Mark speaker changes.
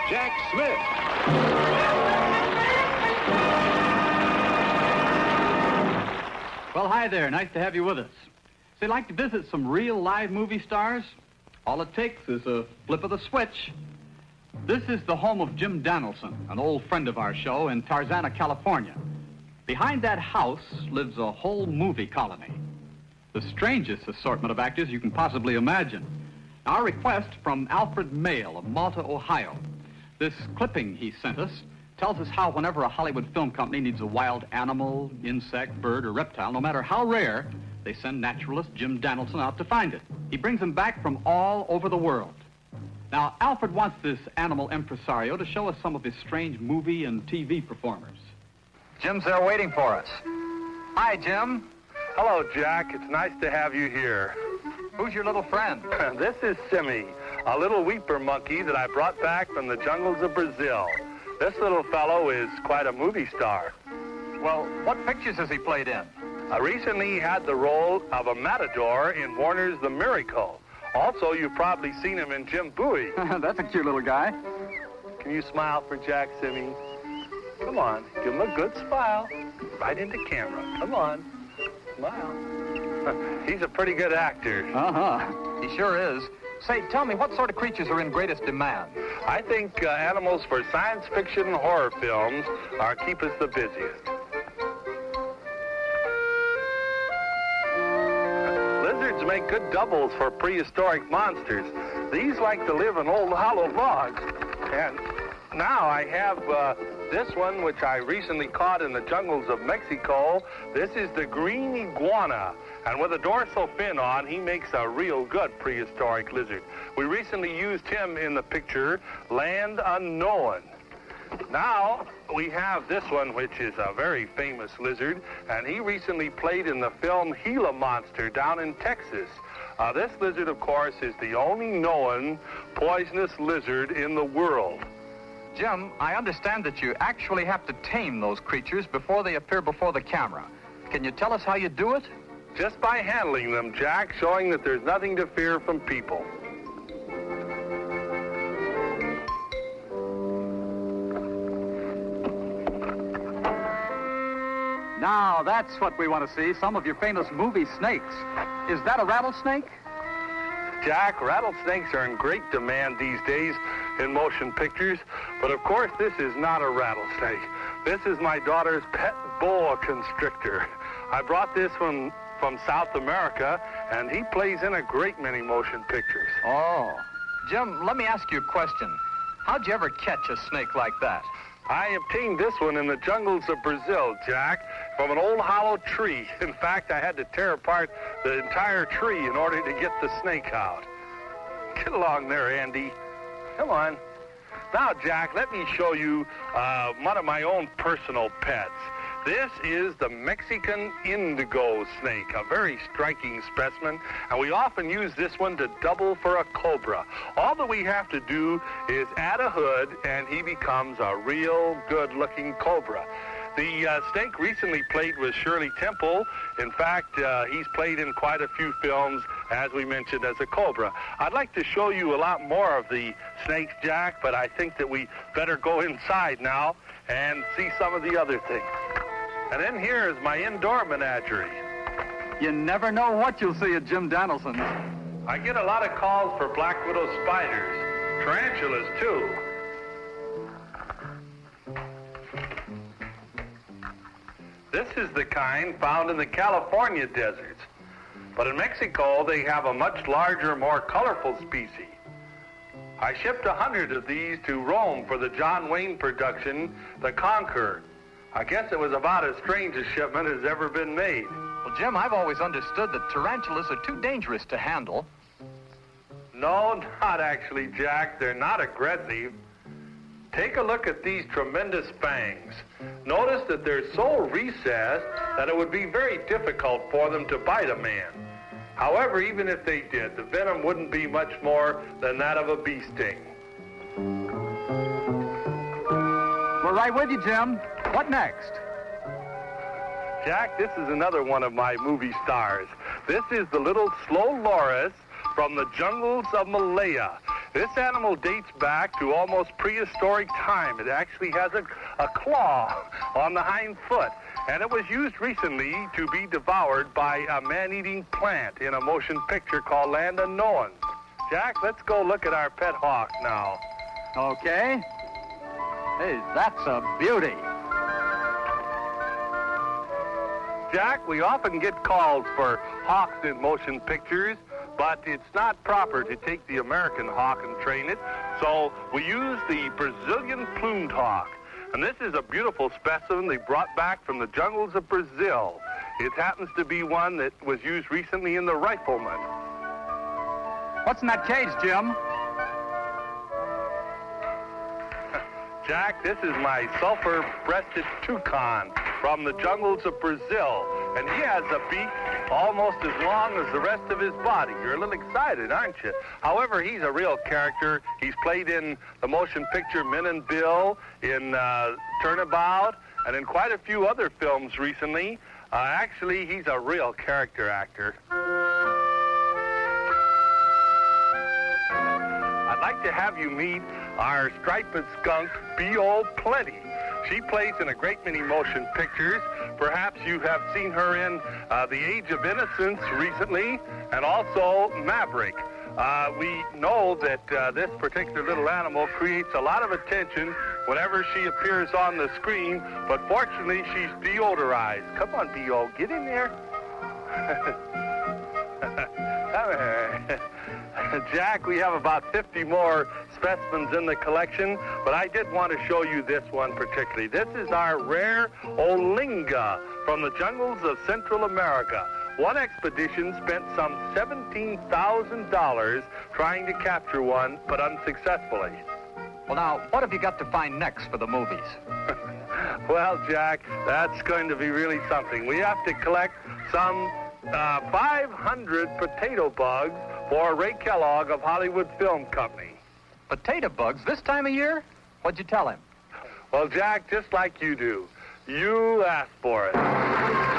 Speaker 1: Jack Smith.
Speaker 2: Well, hi there. Nice to have you with us. Say, like to visit some real live movie stars? All it takes is a flip of the switch. This is the home of Jim Donaldson, an old friend of our show in Tarzana, California. Behind that house lives a whole movie colony. The strangest assortment of actors you can possibly imagine. Our request from Alfred Mail of Malta, Ohio. This clipping he sent us tells us how whenever a Hollywood film company needs a wild animal, insect, bird, or reptile, no matter how rare, they send naturalist Jim Donaldson out to find it. He brings them back from all over the world. Now, Alfred wants this animal impresario to show us some of his strange movie and TV performers.
Speaker 3: Jim's there waiting for us. Hi, Jim.
Speaker 4: Hello, Jack. It's nice to have you here.
Speaker 3: Who's your little friend?
Speaker 4: This is Simmy, a little weeper monkey that I brought back from the jungles of Brazil. This little fellow is quite a movie star.
Speaker 3: Well, what pictures has he played in?
Speaker 4: Recently, he had the role of a matador in Warner's The Miracle. Also, you've probably seen him in Jim Bowie.
Speaker 2: That's a cute little guy.
Speaker 4: Can you smile for Jack, Simmy? Come on, give him a good smile. Right into camera. Come on, smile. He's a pretty good actor.
Speaker 2: Uh-huh.
Speaker 3: He sure is. Say, tell me, what sort of creatures are in greatest demand?
Speaker 4: I think animals for science fiction and horror films are keep us the busiest. Lizards make good doubles for prehistoric monsters. These like to live in old hollow logs. And now I have this one, which I recently caught in the jungles of Mexico. This is the green iguana. And with a dorsal fin on, he makes a real good prehistoric lizard. We recently used him in the picture Land Unknown. Now, we have this one, which is a very famous lizard, and he recently played in the film Gila Monster down in Texas. This lizard, of course, is the only known poisonous lizard in the world.
Speaker 3: Jim, I understand that you actually have to tame those creatures before they appear before the camera. Can you tell us how you do it?
Speaker 4: Just by handling them, Jack, showing that there's nothing to fear from people.
Speaker 2: Now, that's what we want to see, some of your famous movie snakes. Is that a rattlesnake?
Speaker 4: Jack, rattlesnakes are in great demand these days in motion pictures, but of course this is not a rattlesnake. This is my daughter's pet boa constrictor. I brought this one from South America, and he plays in a great many motion pictures.
Speaker 3: Oh. Jim, let me ask you a question. How'd you ever catch a snake like that?
Speaker 4: I obtained this one in the jungles of Brazil, Jack, from an old hollow tree. In fact, I had to tear apart the entire tree in order to get the snake out. Get along there, Andy. Come on. Now, Jack, let me show you one of my own personal pets. This is the Mexican indigo snake, a very striking specimen, and we often use this one to double for a cobra. All that we have to do is add a hood, and he becomes a real good-looking cobra. The snake recently played with Shirley Temple. In fact, he's played in quite a few films, as we mentioned, as a cobra. I'd like to show you a lot more of the snakes, Jack, but I think that we better go inside now and see some of the other things. And then here is my indoor menagerie.
Speaker 2: You never know what you'll see at Jim Donaldson's.
Speaker 4: I get a lot of calls for black widow spiders, tarantulas too. This is the kind found in the California deserts. But in Mexico, they have a much larger, more colorful species. I shipped 100 of these to Rome for the John Wayne production, The Conqueror. I guess it was about as strange a shipment as ever been made.
Speaker 3: Well, Jim, I've always understood that tarantulas are too dangerous to handle.
Speaker 4: No, not actually, Jack. They're not aggressive. Take a look at these tremendous fangs. Notice that they're so recessed that it would be very difficult for them to bite a man. However, even if they did, the venom wouldn't be much more than that of a bee sting.
Speaker 2: We're right with you, Jim. What next?
Speaker 4: Jack, this is another one of my movie stars. This is the little slow loris from the jungles of Malaya. This animal dates back to almost prehistoric time. It actually has a claw on the hind foot, and it was used recently to be devoured by a man-eating plant in a motion picture called Land Unknown. Jack, let's go look at our pet hawk now.
Speaker 2: Okay. Hey, that's a beauty.
Speaker 4: Jack, we often get calls for hawks in motion pictures, but it's not proper to take the American hawk and train it, so we use the Brazilian plumed hawk. And this is a beautiful specimen they brought back from the jungles of Brazil. It happens to be one that was used recently in The Rifleman.
Speaker 2: What's in that cage, Jim?
Speaker 4: Jack, this is my sulfur-breasted toucan from the jungles of Brazil, and he has a beak almost as long as the rest of his body. You're a little excited, aren't you? However, he's a real character. He's played in the motion picture Min and Bill, in Turnabout, and in quite a few other films recently. Actually, he's a real character actor. I'd like to have you meet our striped skunk, B.O. Plenty. She plays in a great many motion pictures. Perhaps you have seen her in The Age of Innocence recently, and also Maverick. We know that this particular little animal creates a lot of attention whenever she appears on the screen, but fortunately she's deodorized. Come on, B.O., get in there. Jack, we have about 50 more specimens in the collection, but I did want to show you this one particularly. This is our rare Olinga from the jungles of Central America. One expedition spent some $17,000 trying to capture one, but unsuccessfully.
Speaker 3: Well, now, what have you got to find next for the movies?
Speaker 4: Well, Jack, that's going to be really something. We have to collect some 500 potato bugs for Ray Kellogg of Hollywood Film Company.
Speaker 3: Potato bugs this time of year? What'd you tell him?
Speaker 4: Well, Jack, just like you do. You asked for it.